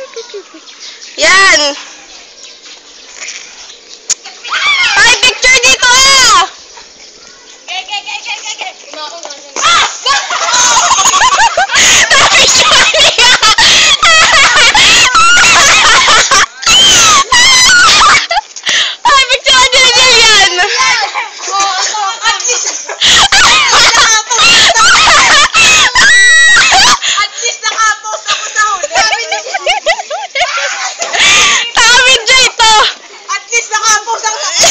Yan! Ay, picture dito ah! Na-picture niya! Ay, picture niya yan! At least nakapost ako sa huli. Taka-video ito! At least nakapost ako sa huli.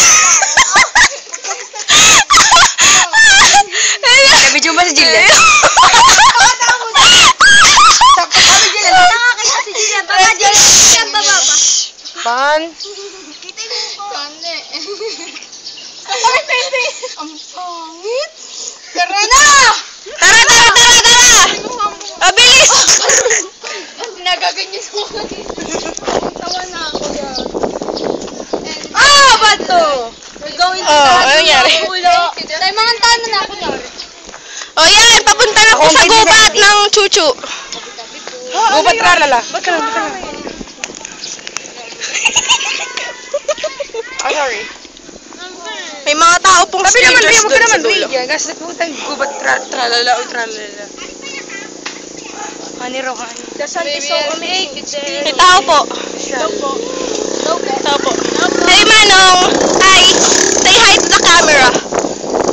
Video ba si Jillian? Nakakita si Jillian. Baba, Jillian. Baba pa. Pan? Kita mo po. Kande. Ang pangit. Ang pangit. Tara na! Tara, tara, tara, tara! Abilis! Nagaganyan mo ako dito. Tawa na ako yan. Ah, bato! We're going to Oh, ano nangyari? Tayo mga tano na ako yan. O yan, papunta na po sa gubat ng Chuchu. Gubat tralala. Ba't ka lang? Ah, sorry. May mga tao pong Sabi naman, strangers huwag ka doon sa naman, dulo. Ria. Kasi putang gubat tralala o tralala. Hani Rohani. May tao po. Tao po. Hey Manong! Hi! Say hi to the camera.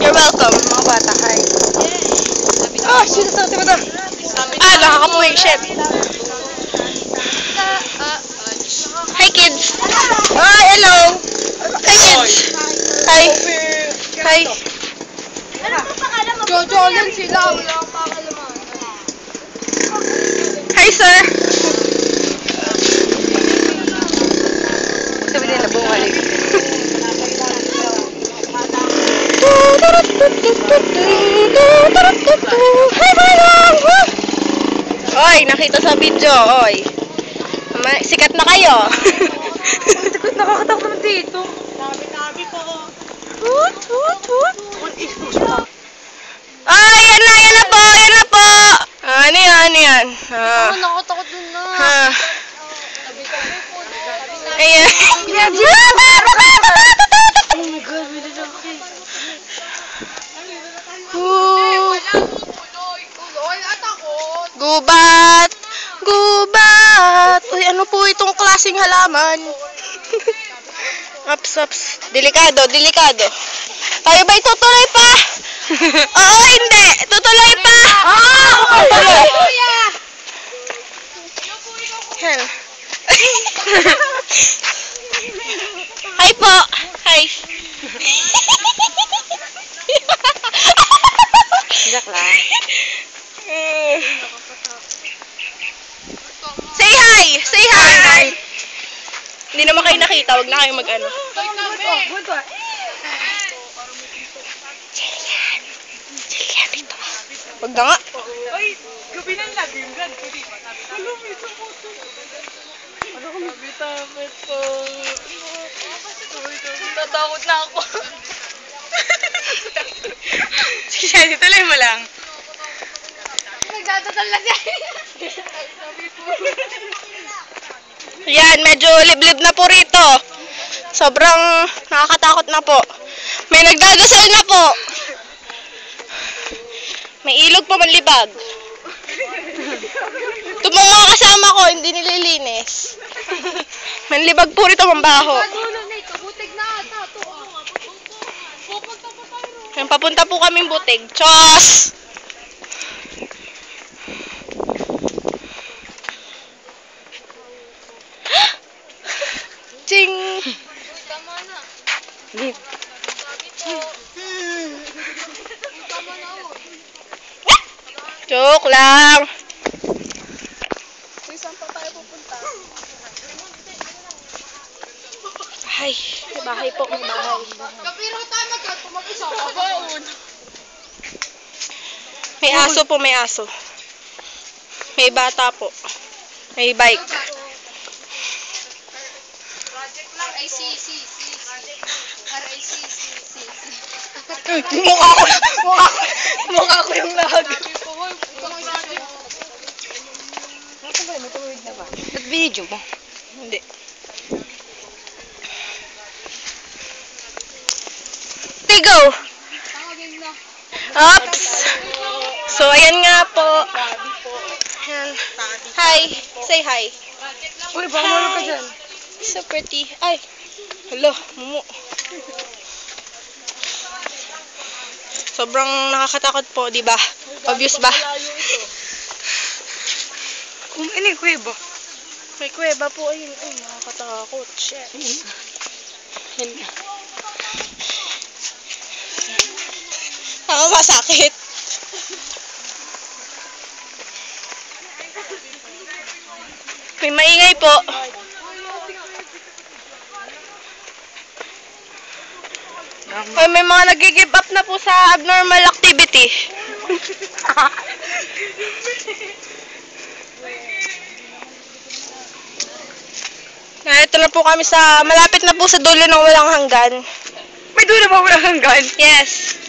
You're welcome. Mga bata, hi. Ah, sinasabi mo to. Ah, nakakamuhay, chef. Hi kids! Hi, hello! Hi kids! Hi! Hi! Jojo lang sila. Wala akong pakalaman. Hi sir! Sabi nila, bumalik. Hi Manong! Oy, nakita sa video, oy. Sikat na kayo. Takot, nakakatakot naman dito. Nabi po. Hoot, hoot, hoot. Ay, yan na po, yan na po. Ano yan, ano yan? Ah. Nakatakot dun na. Ha. Tabi-tabi po. Ayan. Oh my God, may lalaki. Uloy, atakot. Gubat! Gubat! Uy, ano po itong klaseng halaman? Ups, ups. Delikado, delikado. Tayo ba'y tutuloy pa? Oo, hindi. Tutuloy pa. Tutuloy. Kuya! Yan. Hi po. Hi. Jack lang. Say hi! Say hi! Hindi naman kayo nakita. Huwag na kayo mag-ano. Jillian, dito. Huwag na nga. Ay, gabi ng lagim. Alam mo, ito po ito. Tabi-tabi po. Natakot na ako. Sige, Shani, tuloy mo lang. Nagdadasal na siya. Yan, medyo liblib na po rito. Sobrang nakakatakot na po. May nagdadasal na po. May ilog pa manlibag. Ito mga kasama ko, hindi nililinis. Manlibag po rito, mambaho. Dulo na ito. Butig na ata. Pupunta pa tayo. Yan, papunta po kaming butig. Chos! Ching! Tama na. Leave. Sabi po. Tama na ako. Joke lang. Uy, saan pa tayo pupunta? Ay, may bahay po, may bahay. Kapiro tayo mag-isa ka baon. May aso po, may aso. May bata po. May bike. RICC. Mukha ko yung lag. Ano ba? May tumawid na ba? Ba't Binidyo mo. Hindi. Tigo! Oops! So, ayan nga po. Ayan. Hi. Say hi. Uy, baka malo ka dyan. So pretty. Ay. Hello. Mumu. Sobrang nakakatakot po, di ba? Obvious ba? Ini, kuweba. May kuweba po. Ayun. Ay, nakakatakot. Shit. Masakit. May maingay po. Ay, may mga nag-give up na po sa abnormal activity. Ito na po kami sa, malapit na po sa dulo ng walang hanggan. May dulo ba walang hanggan? Yes.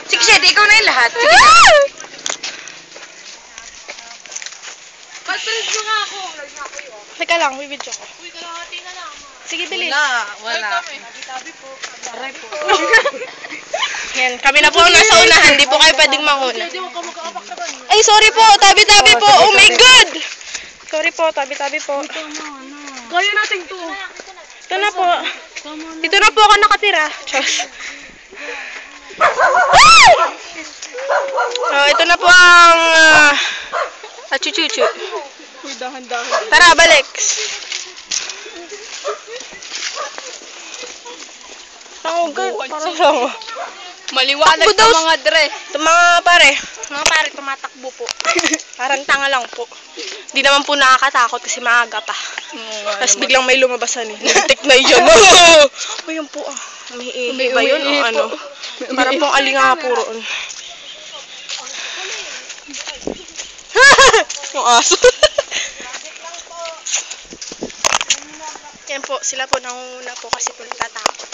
Sige, Shed, ikaw na yung lahat. Sige. Pag-press nyo nga ako. Teka lang, bibidyo ko. Uy, kalahati na lang. Sige, bilis. Wala. Tabi po. Aray po. Yan, kami na po ang nasa unahan. Di po kayo pwedeng manguna. Hindi mo ka mag-aapak ka ba? Ay, sorry po. Tabi-tabi po. Oh my God! Sorry po. Tabi-tabi po. Kaya natin to. Ito na po. Dito na po ako nakatira. Diyos. Oh, ito na po ang achuchuchu. Uy, dahan-dahan. Tara, balik. Parang lang. Maliwanag Takbo sa daw. mga dre. Ito mga pare tumatakbo po. Parang tanga lang po. Hindi naman po nakakatakot kasi maaga pa. Tapos biglang may lumabasan eh. Nagtik na yun. Oh, yun po ah. May ihi ba yun o ano? Parang pong alingapo roon. Yung aso. Yan po, sila po nangunguna po kasi po natatakot.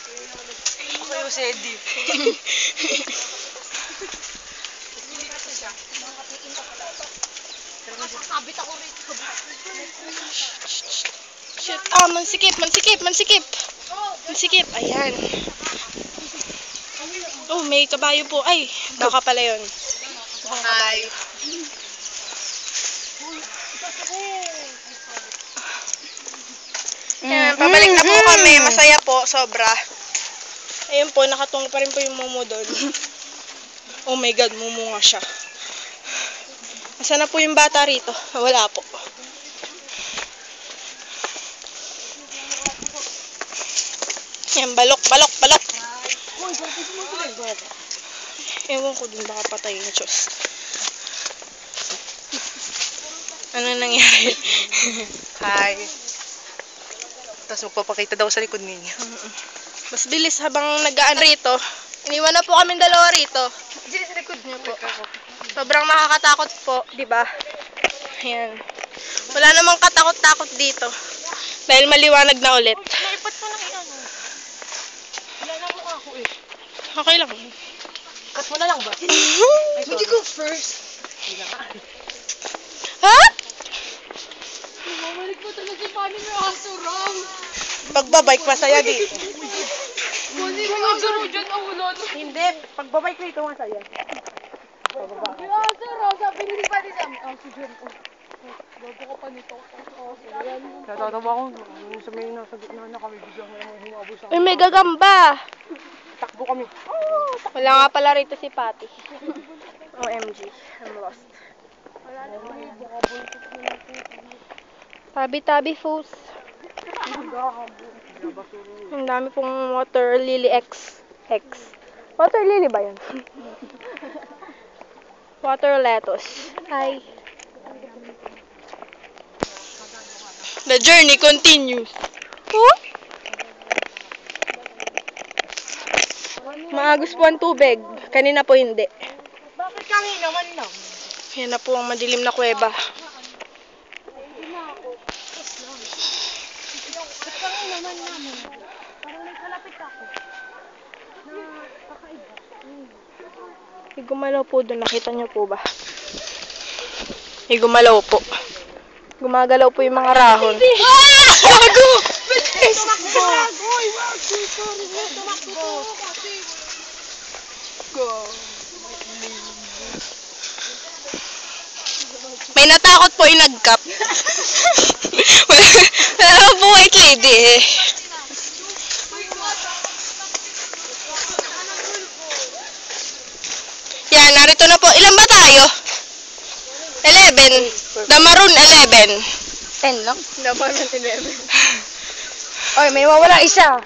Ako yung Sedi. Sabit ako rito. Shit, mansikip. Mansikip, ayan. Oh, may kabayo po. Ay, baka pala yun. Hi. Yan, pabalik na po kami. Masaya po, sobra. Ayun po, nakatungo pa rin po yung mumu doon. Oh my God, mumu nga siya. Nasaan na po yung bata rito? Wala po. Yan, balok. Ewan ko dun, baka patay na, Diyos. Ano nangyari? Hi. Tapos magpapakita daw sa likod ninyo. Mas bilis habang nag-aan rito. Iniwan na po kami dalawa rito. Diyan sa likod niyo po. Sobrang nakakatakot po, di ba? Ayan. Wala namang katakot-takot dito. Dahil maliwanag na ulit. Naipat pa lang yan. Wala na mo ako eh. Okay lang. Cut mo na lang ba? Hindi ko first. Ha? Mamalik mo talaga paano may aso raw. Pagbabike masaya di. Hindi mo yung aso raw dyan ang ulo. Hindi. Pagbabike ko ito masaya. Yung aso raw, sabi ni Pati Sam. Aso dyan. Bago ka pa nito. Natatawa ko. Sa may nasa gitna na kami. Biglang may humabos sa Uy, may gagamba. takbo kami. Wala nga pala rito si Patty. OMG. I'm lost. Tabi-tabi fools. Ang dami pong water lily X. Water lily ba yun? Water lettuce. Hi. The journey continues. Oh? Maagos po ang tubig. Kanina po hindi. Bakit kanina man lang? Yan na po ang madilim na kuweba. Ba't kanina man namin? Parang may kalapit ako. Na kakaiba. May gumalaw po doon. Nakita niyo po ba? May gumalaw po. Gumagalaw po yung mga rahon. Gago! May natakot po yung nagkap. Wala po white lady eh. Yan, narito na po. Ilan ba tayo? 11. The Maroon 11. 10 lang. Naman ng 11. Oy, may wawala isa.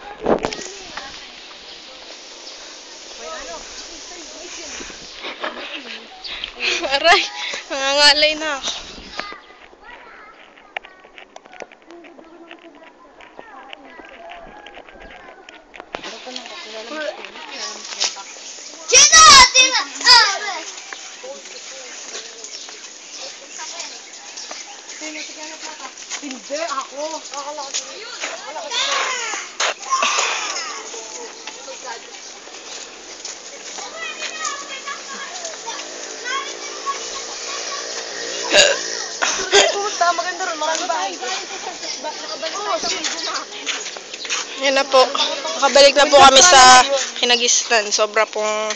Aray, nangangalay na ako. Hindi, ako. Pumunta, maganda rin. Maraming bahay. Yan na po. Nakabalik na po kami sa Kinagisnan. Sobra pong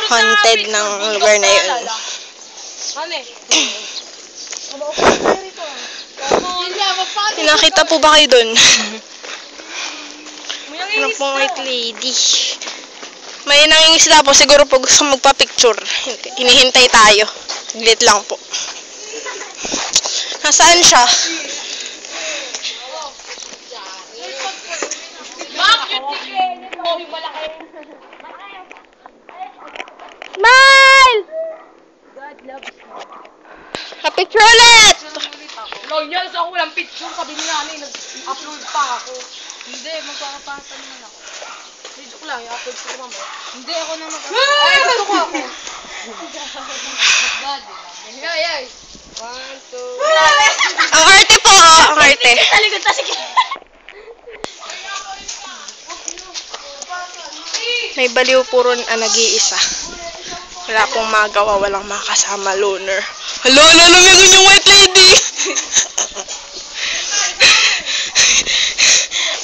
haunted ng lugar na yun. Nakita po ba kayo dun? Ano pong white lady? May nangingisda po. Siguro po gusto magpa-picture. Hinihintay tayo. Saglit lang po. Nasaan siya? Smile! Pa-picture ulit! Loyal sa ako, walang picture. Sabi niya namin, nag-upload pa ako. Hindi, magpapapasa naman ako. Joke lang, i-upload ko mamaya. Hindi, ako na mag-upload. Ay, gusto ko ako. Ay, ay. 1, 2. Ang arte po, ang arte. Talikod ta, sige. May baliw po ron nag-iisa. Wala pong magawa, walang makasama, loner. Hala, lumigon yung white lady!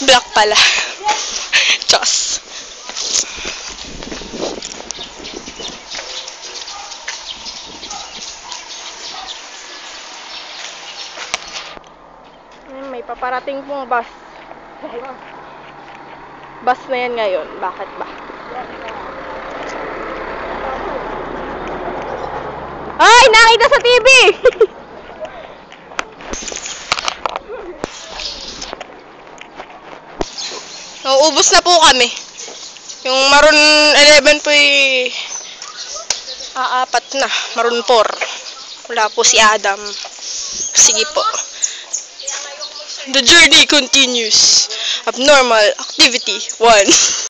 Black pala. Diyos. May paparating pong bus. Bus na yan ngayon. Bakit ba? Ay! Nakita sa TV! Nauubos na po kami. Yung Maroon 11 po ay aapat na. Maroon 4. Wala po si Adam. Sige po. The journey continues. Abnormal activity 1.